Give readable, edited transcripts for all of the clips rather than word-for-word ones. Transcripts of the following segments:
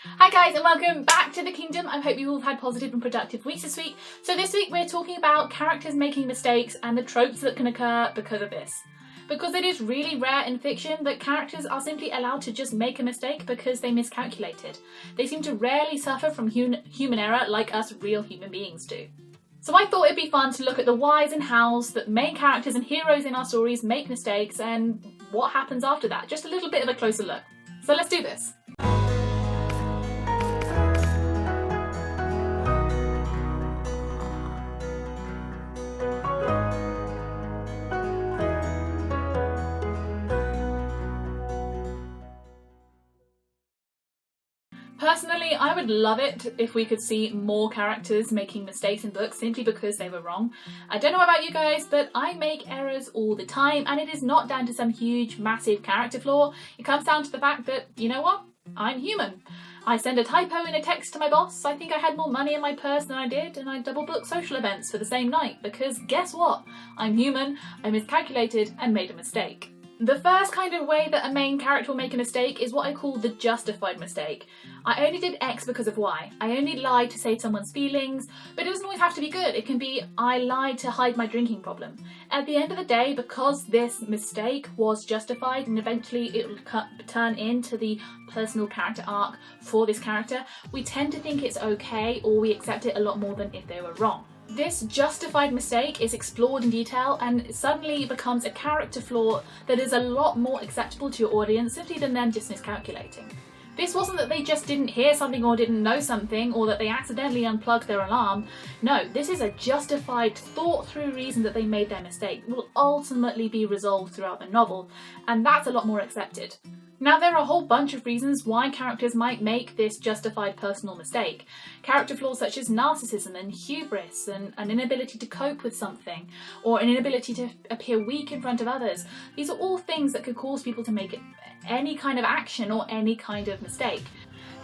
Hi guys and welcome back to the kingdom. I hope you all have had positive and productive weeks this week. So this week we're talking about characters making mistakes and the tropes that can occur because of this. Because it is really rare in fiction that characters are simply allowed to just make a mistake because they miscalculated. They seem to rarely suffer from human error like us real human beings do. So I thought it'd be fun to look at the whys and hows that main characters and heroes in our stories make mistakes and what happens after that. Just a little bit of a closer look. So let's do this. Personally, I would love it if we could see more characters making mistakes in books simply because they were wrong. I don't know about you guys, but I make errors all the time, and it is not down to some huge, massive character flaw. It comes down to the fact that, you know what? I'm human. I send a typo in a text to my boss, I think I had more money in my purse than I did, and I double booked social events for the same night because guess what? I'm human, I miscalculated and made a mistake. The first kind of way that a main character will make a mistake is what I call the justified mistake. I only did X because of Y. I only lied to save someone's feelings, but it doesn't always have to be good. It can be I lied to hide my drinking problem. At the end of the day, because this mistake was justified and eventually it will turn into the personal character arc for this character, we tend to think it's okay or we accept it a lot more than if they were wrong. This justified mistake is explored in detail and suddenly becomes a character flaw that is a lot more acceptable to your audience simply than them just miscalculating. This wasn't that they just didn't hear something or didn't know something or that they accidentally unplugged their alarm. No, this is a justified, thought through reason that they made their mistake. It will ultimately be resolved throughout the novel, and that's a lot more accepted. Now, there are a whole bunch of reasons why characters might make this justified personal mistake. Character flaws such as narcissism and hubris and an inability to cope with something, or an inability to appear weak in front of others. These are all things that could cause people to make any kind of action or any kind of mistake.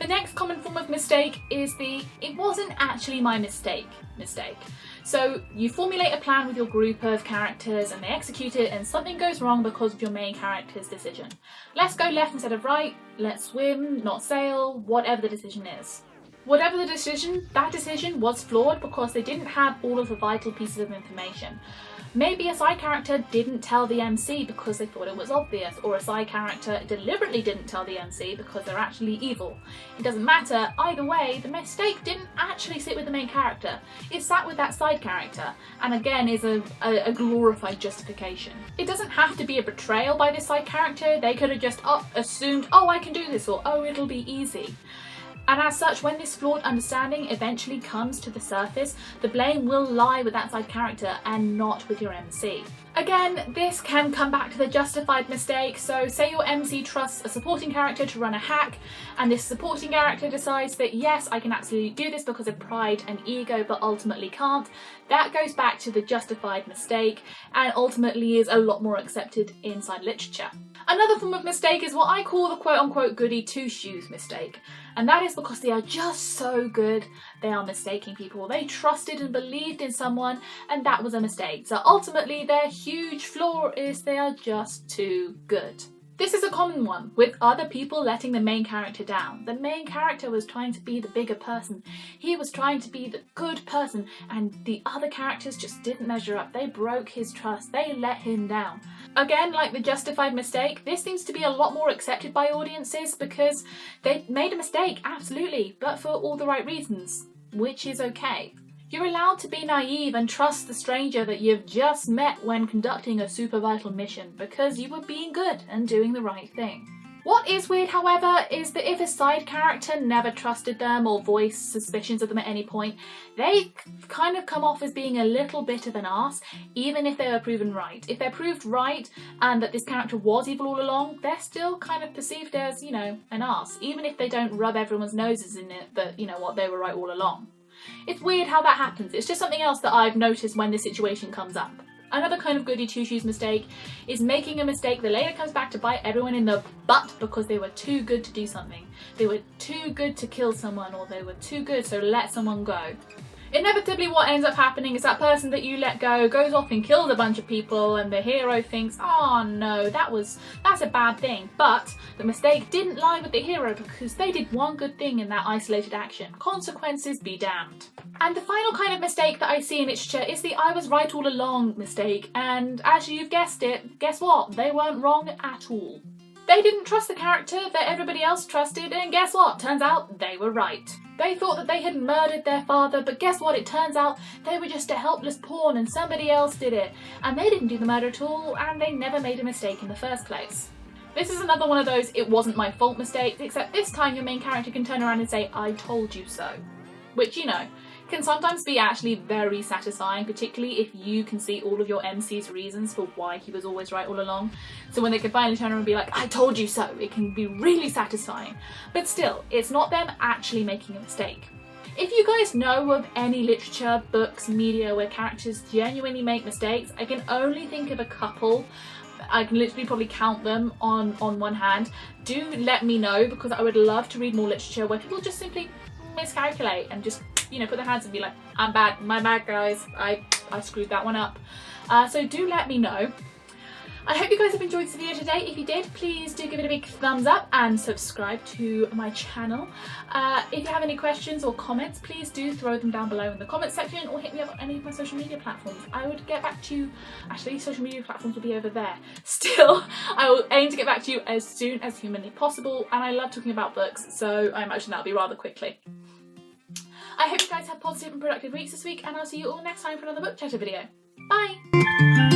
The next common form of mistake is the "it wasn't actually my mistake" mistake. So you formulate a plan with your group of characters and they execute it and something goes wrong because of your main character's decision. Let's go left instead of right, let's swim, not sail, whatever the decision is. Whatever the decision, that decision was flawed because they didn't have all of the vital pieces of information. Maybe a side character didn't tell the MC because they thought it was obvious, or a side character deliberately didn't tell the MC because they're actually evil. It doesn't matter, either way, the mistake didn't actually sit with the main character. It sat with that side character, and again is a glorified justification. It doesn't have to be a betrayal by this side character. They could have just assumed, oh, I can do this, or oh, it'll be easy. And as such, when this flawed understanding eventually comes to the surface, the blame will lie with that side character and not with your MC. Again, this can come back to the justified mistake. So say your MC trusts a supporting character to run a hack, and this supporting character decides that yes, I can absolutely do this because of pride and ego, but ultimately can't. That goes back to the justified mistake and ultimately is a lot more accepted inside literature. Another form of mistake is what I call the quote-unquote goody two-shoes mistake. And that is because they are just so good, they are mistaking people. They trusted and believed in someone, and that was a mistake. So ultimately, their huge flaw is they are just too good. This is a common one, with other people letting the main character down. The main character was trying to be the bigger person. He was trying to be the good person, and the other characters just didn't measure up. They broke his trust. They let him down. Again, like the justified mistake, this seems to be a lot more accepted by audiences because they made a mistake, absolutely, but for all the right reasons, which is okay. You're allowed to be naive and trust the stranger that you've just met when conducting a super vital mission because you were being good and doing the right thing. What is weird, however, is that if a side character never trusted them or voiced suspicions of them at any point, they kind of come off as being a little bit of an arse, even if they were proven right. If they're proved right and that this character was evil all along, they're still kind of perceived as, you know, an arse, even if they don't rub everyone's noses in it that, you know what, they were right all along. It's weird how that happens. It's just something else that I've noticed when this situation comes up. Another kind of goody two-shoes mistake is making a mistake that later comes back to bite everyone in the butt because they were too good to do something. They were too good to kill someone, or they were too good, so let someone go. Inevitably what ends up happening is that person that you let go goes off and kills a bunch of people, and the hero thinks, oh no, that's a bad thing. But the mistake didn't lie with the hero because they did one good thing in that isolated action. Consequences be damned. And the final kind of mistake that I see in literature is the I was right all along mistake, and as you've guessed it, guess what? They weren't wrong at all. They didn't trust the character that everybody else trusted, and guess what? Turns out they were right. They thought that they had murdered their father, but guess what? It turns out they were just a helpless pawn and somebody else did it. And they didn't do the murder at all, and they never made a mistake in the first place. This is another one of those it wasn't my fault mistakes, except this time your main character can turn around and say, I told you so. Which, you know, can sometimes be actually very satisfying, particularly if you can see all of your MC's reasons for why he was always right all along. So when they can finally turn around and be like, I told you so, it can be really satisfying. But still, it's not them actually making a mistake. If you guys know of any literature, books, media where characters genuinely make mistakes, I can only think of a couple. I can literally probably count them on one hand. Do let me know, because I would love to read more literature where people just simply miscalculate and just, you know, put their hands and be like, I'm bad, my bad guys, I screwed that one up. So do let me know. I hope you guys have enjoyed this video today. If you did, please do give it a big thumbs up and subscribe to my channel. If you have any questions or comments, please do throw them down below in the comments section, or hit me up on any of my social media platforms. I would get back to you. Actually, social media platforms will be over there. Still, I will aim to get back to you as soon as humanly possible, and I love talking about books, so I imagine that'll be rather quickly. I hope you guys have positive and productive weeks this week, and I'll see you all next time for another book chatter video. Bye!